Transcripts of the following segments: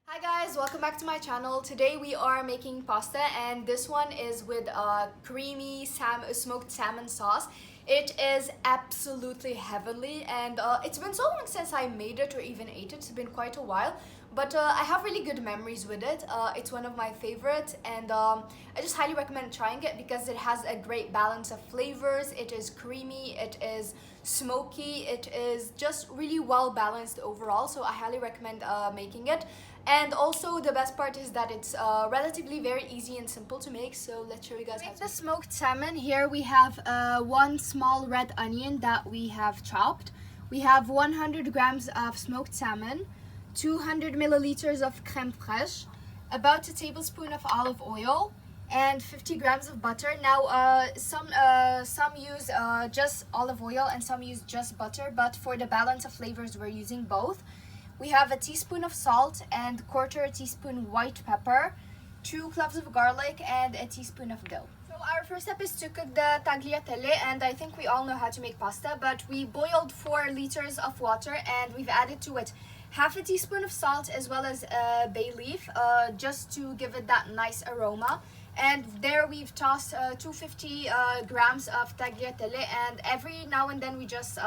Hi guys, welcome back to my channel. Today we are making pasta and this one is with creamy smoked salmon sauce. It is absolutely heavenly and it's been so long since I made it or even ate it. It's been quite a while, but I have really good memories with it. It's one of my favorites and I just highly recommend trying it because it has a great balance of flavors. It is creamy, it is smoky, it is just really well balanced overall, so I highly recommend making it. And also the best part is that it's relatively very easy and simple to make, so let's show you guys how to make the smoked salmon. Here we have one small red onion that we have chopped. We have 100 grams of smoked salmon, 200 milliliters of creme fraiche, about a tablespoon of olive oil, and 50 grams of butter. Now some use just olive oil and some use just butter, but for the balance of flavors we're using both. We have a teaspoon of salt and quarter teaspoon white pepper, 2 cloves of garlic, and a teaspoon of dough. So our first step is to cook the tagliatelle, and I think we all know how to make pasta, but we boiled 4 liters of water and we've added to it half a teaspoon of salt as well as a bay leaf, just to give it that nice aroma. And there we've tossed 250 grams of tagliatelle, and every now and then we just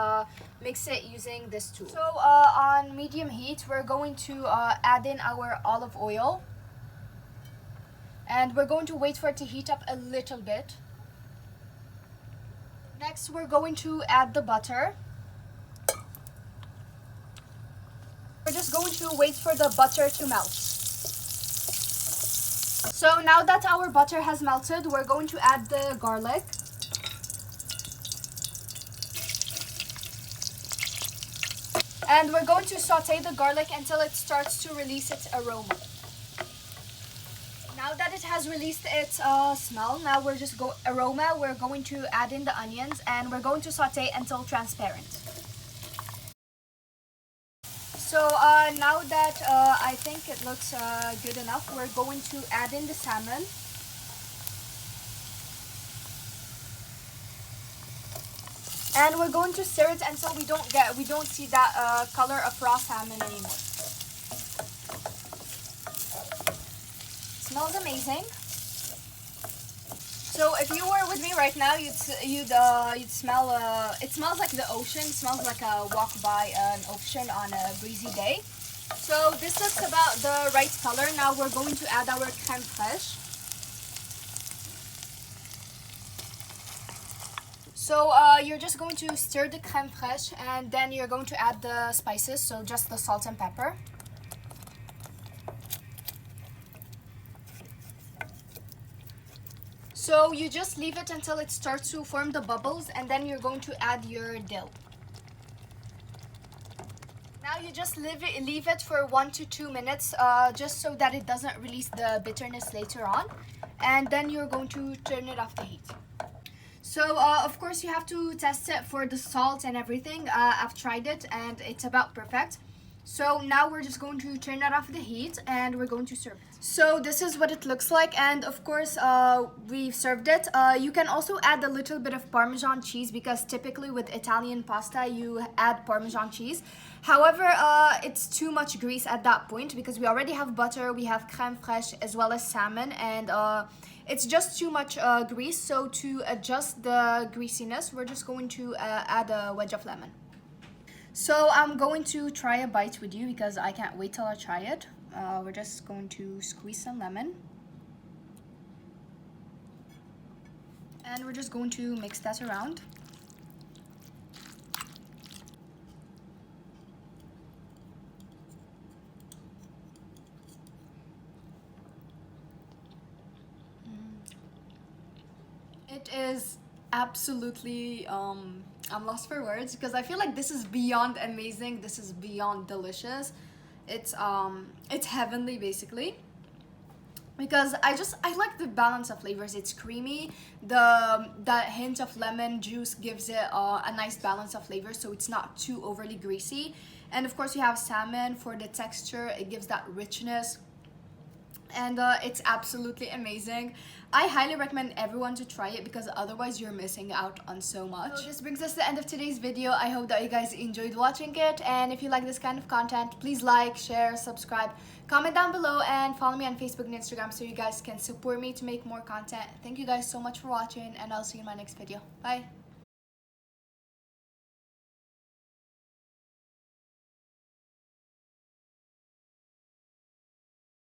mix it using this tool. So on medium heat we're going to add in our olive oil, and we're going to wait for it to heat up a little bit. Next we're going to add the butter. We're just going to wait for the butter to melt. So now that our butter has melted, we're going to add the garlic. And we're going to saute the garlic until it starts to release its aroma. Now that it has released its smell, now we're going to add in the onions and we're going to saute until transparent. So now that I think it looks good enough, we're going to add in the salmon. And we're going to stir it until we don't see that color of raw salmon anymore. It smells amazing. So if you were with me right now, you'd smell. It smells like the ocean. It smells like a walk by an ocean on a breezy day. So this looks about the right color. Now we're going to add our creme fraiche. So you're just going to stir the creme fraiche, and then you're going to add the spices. So just the salt and pepper. So you just leave it until it starts to form the bubbles, and then you're going to add your dill. Now you just leave it for 1 to 2 minutes, just so that it doesn't release the bitterness later on. And then you're going to turn it off the heat. So of course you have to test it for the salt and everything. I've tried it and it's about perfect. So now we're just going to turn that off the heat and we're going to serve it. So this is what it looks like, and of course we've served it. You can also add a little bit of Parmesan cheese because typically with Italian pasta you add Parmesan cheese. However, it's too much grease at that point because we already have butter, we have creme fraiche as well as salmon, and it's just too much grease. So to adjust the greasiness, we're just going to add a wedge of lemon. So I'm going to try a bite with you because I can't wait till I try it. We're just going to squeeze some lemon. And we're just going to mix that around. It is absolutely I'm lost for words because I feel like this is beyond amazing. This is beyond delicious. It's heavenly basically, because I like the balance of flavors. It's creamy. That hint of lemon juice gives it a nice balance of flavors, so it's not too overly greasy. And of course you have salmon for the texture. It gives that richness. and it's absolutely amazing. I highly recommend everyone to try it because otherwise you're missing out on so much. So this brings us to the end of today's video. I hope that you guys enjoyed watching it, and if you like this kind of content, please like, share, subscribe, comment down below, and follow me on Facebook and Instagram so you guys can support me to make more content. Thank you guys so much for watching, and I'll see you in my next video. Bye.